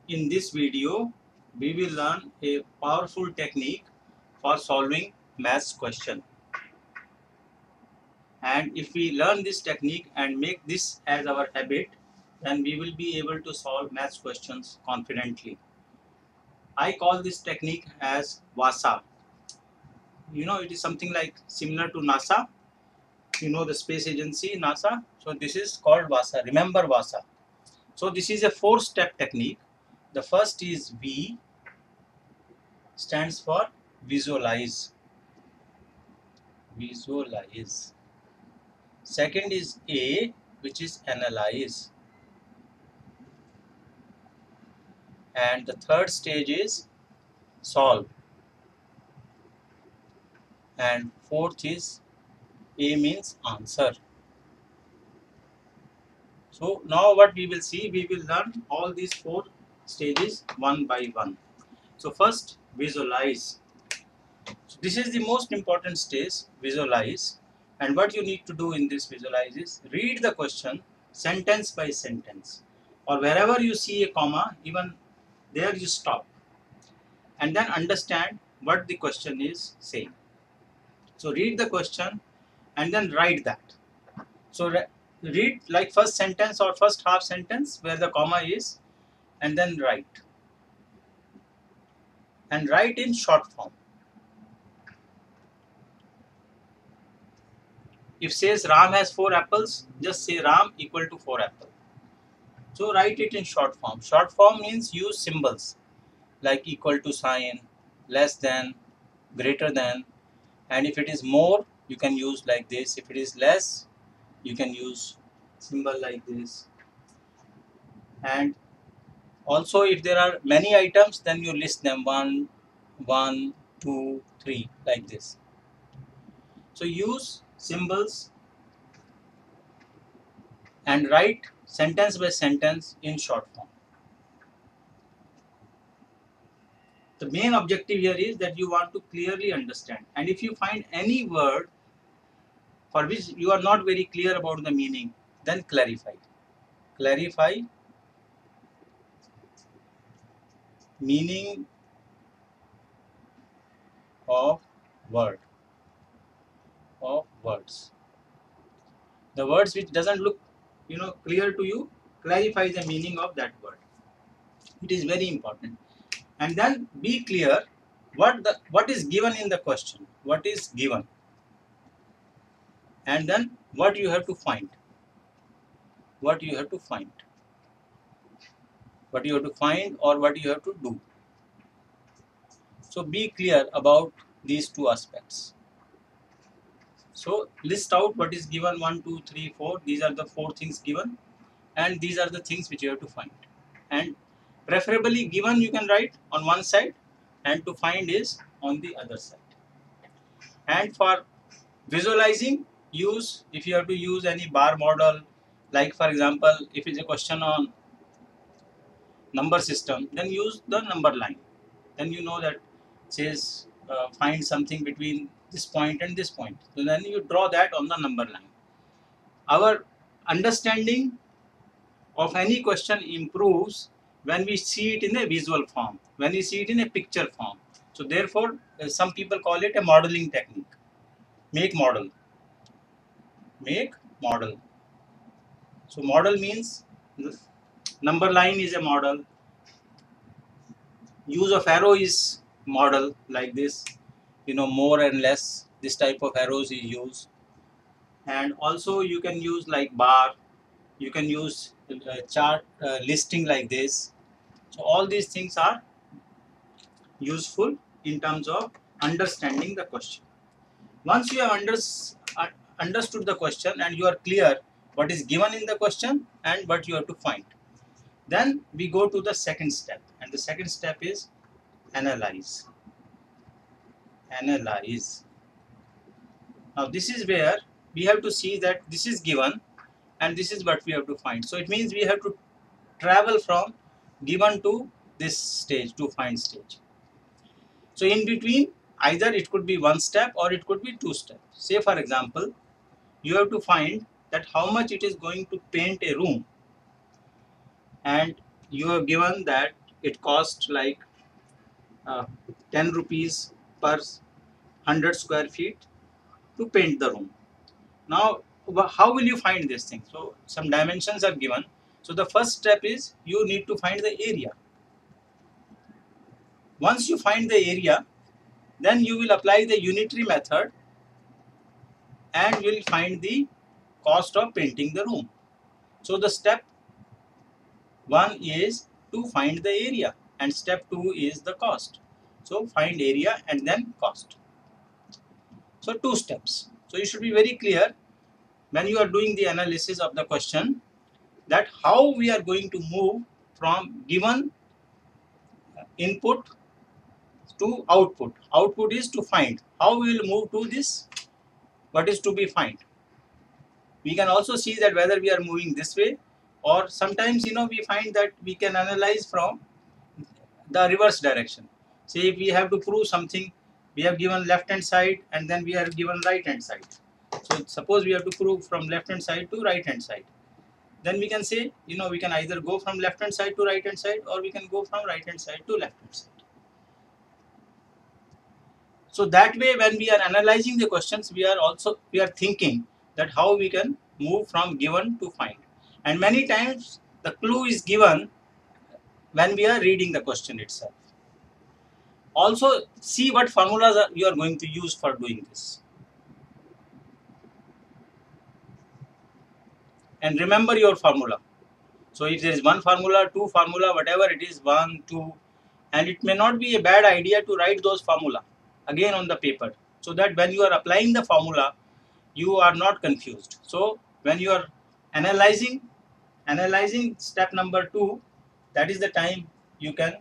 In this video, we will learn a powerful technique for solving maths question. And if we learn this technique and make this as our habit, then we will be able to solve maths questions confidently. I call this technique as VASA. You know, it is something like similar to NASA. You know the space agency, NASA. So this is called VASA. Remember VASA. So this is a 4-step technique. The first is V, stands for visualize. Visualize. Second is A, which is analyze. And the third stage is solve. And fourth is A means answer. So now what we will see, we will learn all these 4 stages one by one. So first, visualize. So this is the most important stage, visualize. And what you need to do in this visualize is read the question sentence by sentence, or wherever you see a comma, even there you stop and then understand what the question is saying. So read the question and then write that. So read like first sentence or first half sentence where the comma is, and then write. And write in short form. If says Ram has 4 apples, just say Ram equal to 4 apples. So write it in short form. Short form means use symbols like equal to sign, less than, greater than, and if it is more, you can use like this. If it is less, you can use symbol like this. And also if there are many items, then you list them 1, 1, 2, 3 like this. So use symbols and write sentence by sentence in short form. The main objective here is that you want to clearly understand, and if you find any word for which you are not very clear about the meaning, then clarify. Clarify meaning of word, of words. The words which doesn't look clear to you, clarify the meaning of that word. It is very important. And then be clear what is given in the question, what is given, and then what you have to find, what you have to find, what you have to find, or what you have to do. So be clear about these 2 aspects. So list out what is given, 1, 2, 3, 4. These are the 4 things given, and these are the things which you have to find. And preferably given you can write on one side, and to find is on the other side. And for visualizing, if you have to use any bar model, like for example, if it's a question on number system, then use the number line. Then you know that says find something between this point and this point. So then you draw that on the number line. Our understanding of any question improves when we see it in a visual form, when we see it in a picture form. So therefore, some people call it a modeling technique. Make model. Make model. So model means number line is a model. Use of arrow is model like this. More and less, this type of arrows is used. And also you can use like bar. You can use chart listing like this. So all these things are useful in terms of understanding the question. Once you have understood the question and you are clear what is given in the question and what you have to find, then we go to the second step, and the second step is analyze. Analyze. Now this is where we have to see that this is given and this is what we have to find. So it means we have to travel from given to this stage, to find stage. So in between, either it could be 1 step or it could be 2 steps. Say for example, you have to find that how much it is going to paint a room, and you have given that it cost like 10 rupees per 100 square feet to paint the room. Now, how will you find this thing? So, some dimensions are given. So, the first step is you need to find the area. Once you find the area, then you will apply the unitary method and you will find the cost of painting the room. So, the step 1 is to find the area and step 2 is the cost. So, find area and then cost. So, 2 steps. So, you should be very clear when you are doing the analysis of the question that how we are going to move from given input to output. Output is to find. How we will move to this? What is to be find? We can also see that whether we are moving this way, or sometimes we find that we can analyze from the reverse direction. Say if we have to prove something, we have given left hand side and then we are given right hand side. So suppose we have to prove from left hand side to right hand side. Then we can say, we can either go from left hand side to right hand side, or we can go from right hand side to left hand side. So that way, when we are analyzing the questions, we are thinking that how we can move from given to find. And many times the clue is given when we are reading the question itself. Also, see what formulas you are going to use for doing this. And remember your formula. So if there is one formula, two formula, whatever it is, 1, 2, and it may not be a bad idea to write those formula again on the paper, so that when you are applying the formula, you are not confused. So when you are analyzing step number 2, that is the time you can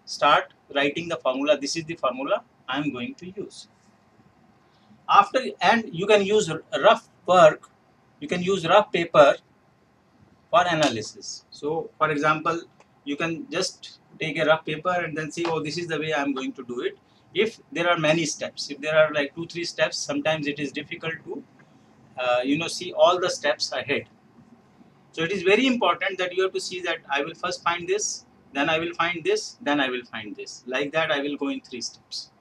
start writing the formula. This is the formula I am going to use. After, and you can use rough work, you can use rough paper for analysis. So for example, you can just take a rough paper and then see, oh, this is the way I am going to do it. If there are many steps, if there are like 2-3 steps, sometimes it is difficult to see all the steps ahead. So it is very important that you have to see that I will first find this, then I will find this, then I will find this. Like that I will go in 3 steps.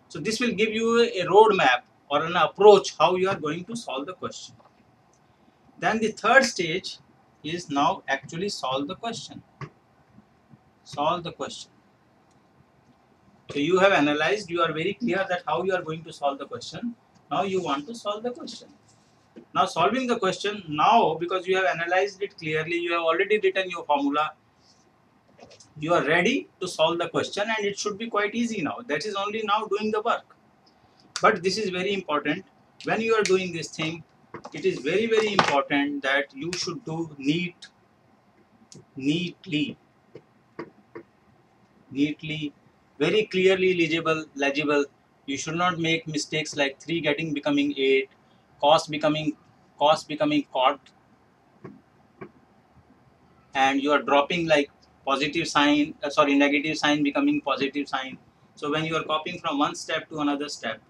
So this will give you a roadmap or an approach how you are going to solve the question. Then the third stage is now actually solve the question. Solve the question. So you have analyzed, you are very clear that how you are going to solve the question. Now you want to solve the question. Now solving the question, now because you have analyzed it clearly, you have already written your formula, you are ready to solve the question, and it should be quite easy now. That is only now doing the work. But this is very important. When you are doing this thing, it is very, very important that you should do neatly, very clearly legible. You should not make mistakes like 3 becoming 8, cost becoming cot, and you are dropping like positive sign, negative sign becoming positive sign. So when you are copying from one step to another step,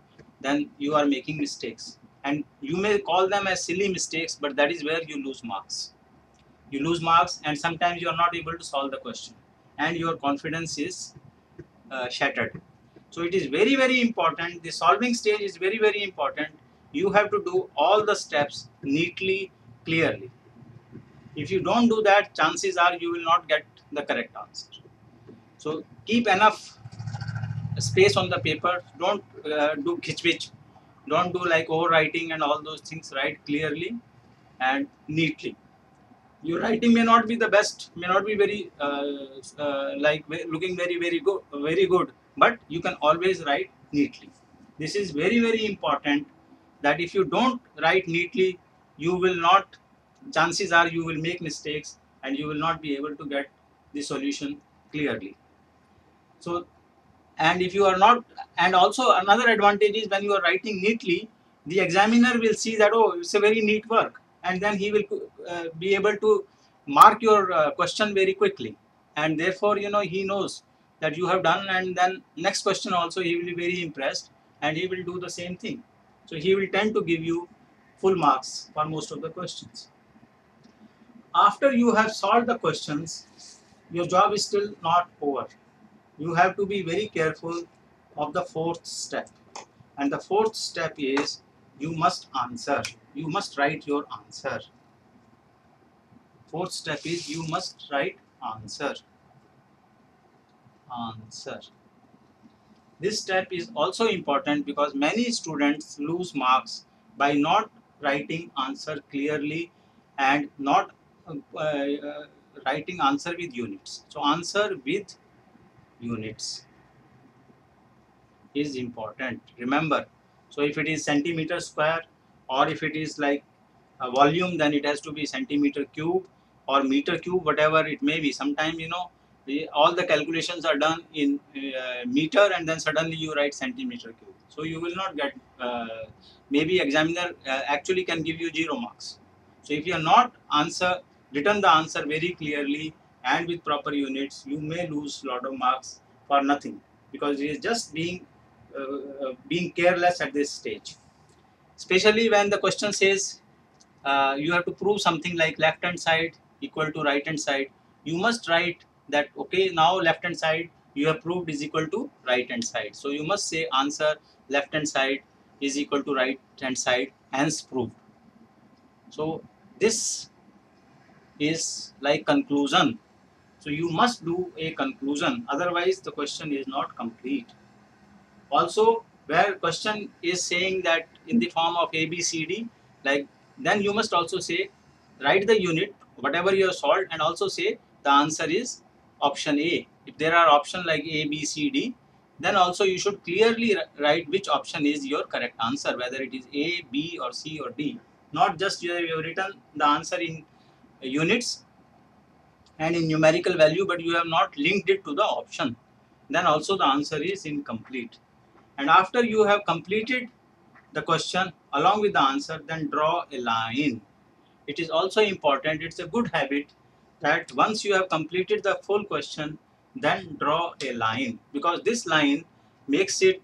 then you are making mistakes, and you may call them as silly mistakes, but that is where you lose marks. You lose marks, and sometimes you are not able to solve the question, and your confidence is shattered. So it is very, very important. The solving stage is very, very important. You have to do all the steps neatly, clearly. If you don't do that, chances are you will not get the correct answer. So keep enough space on the paper. Don't do khich-vich. Don't do like overwriting and all those things. Write clearly and neatly. Your writing may not be the best, may not be very like looking very good, but you can always write neatly. This is very, very important, that if you don't write neatly, you will not, chances are you will make mistakes and you will not be able to get the solution clearly. So, and if you are not, and also another advantage is when you are writing neatly, the examiner will see that, oh, it's a very neat work, and then he will be able to mark your question very quickly, and therefore he knows that you have done, and then next question also he will be very impressed and he will do the same thing. So he will tend to give you full marks for most of the questions. After you have solved the questions, your job is still not over. You have to be very careful of the fourth step. And the fourth step is you must answer. You must write your answer. Fourth step is you must write answer. Answer. This step is also important because many students lose marks by not writing answer clearly and not writing answer with units. So answer with units is important. Remember, so if it is centimeter square or if it is like a volume, then it has to be centimeter cube or meter cube, whatever it may be. Sometimes, you know, all the calculations are done in meter and then suddenly you write centimeter cube. So you will not get, maybe examiner actually can give you 0 marks. So if you are not written the answer very clearly and with proper units, you may lose lot of marks for nothing because it is just being careless at this stage. Especially when the question says you have to prove something like left hand side equal to right hand side, you must write that okay, now left hand side you have proved is equal to right hand side. So you must say answer left hand side is equal to right hand side, hence proved. So this is like conclusion. So you must do a conclusion, otherwise the question is not complete. Also, where question is saying that in the form of A, B, C, D, like then you must also say, write the unit, whatever you have solved, and also say the answer is option A. If there are options like A, B, C, D, then also you should clearly write which option is your correct answer, whether it is A, B, or C, or D. Not just you have written the answer in units and in numerical value, but you have not linked it to the option. Then also the answer is incomplete. And after you have completed the question along with the answer, then draw a line. It is also important, it's a good habit that once you have completed the full question, then draw a line, because this line makes it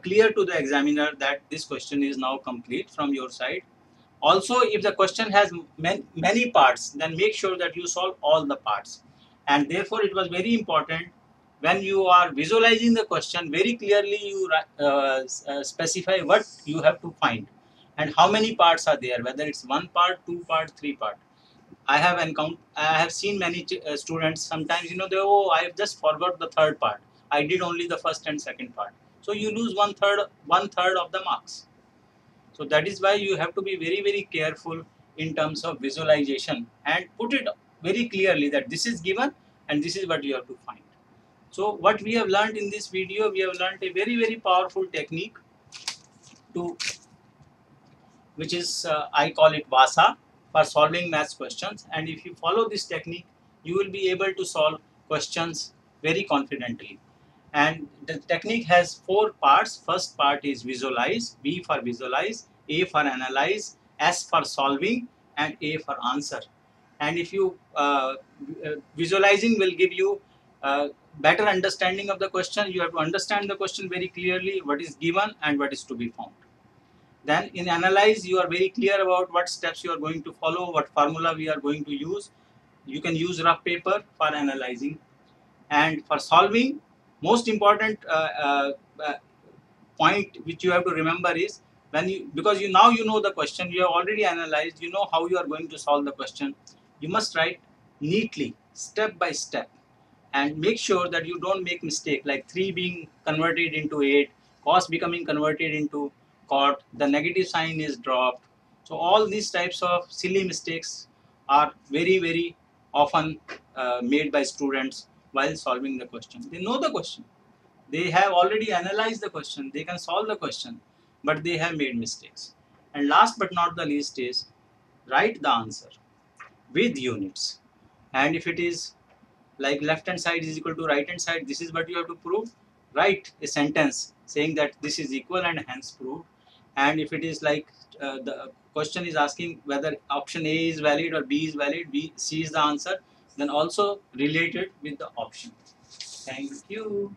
clear to the examiner that this question is now complete from your side. Also, if the question has many parts, then make sure that you solve all the parts. And therefore, it was very important when you are visualizing the question, very clearly you specify what you have to find and how many parts are there, whether it's 1 part, 2 part, 3 part. I have seen many students sometimes, you know, they, oh, I have just forgot the third part. I did only the first and second part. So you lose one third of the marks. So that is why you have to be very, very careful in terms of visualization and put it very clearly that this is given and this is what you have to find. So what we have learned in this video, we have learned a very, very powerful technique to, which is I call it VASA, for solving maths questions. And if you follow this technique, you will be able to solve questions very confidently. And the technique has 4 parts. First part is visualize, V for visualize, A for analyze, S for solving, and A for answer. And if you visualizing will give you better understanding of the question. You have to understand the question very clearly, what is given and what is to be found. Then in analyze, you are very clear about what steps you are going to follow, what formula we are going to use. You can use rough paper for analyzing. And for solving, most important point which you have to remember is, when you, because you now you know the question, you have already analyzed, you know how you are going to solve the question. You must write neatly, step by step, and make sure that you don't make mistake like 3 being converted into 8, cos becoming converted into cot, the negative sign is dropped. So all these types of silly mistakes are very, very often made by students while solving the question. They know the question, they have already analyzed the question, they can solve the question, but they have made mistakes. And last but not the least is, write the answer with units. And if it is like left hand side is equal to right hand side, this is what you have to prove. Write a sentence saying that this is equal and hence proved. And if it is like the question is asking whether option A is valid or B is valid, B, C is the answer, then also relate it with the option. Thank you.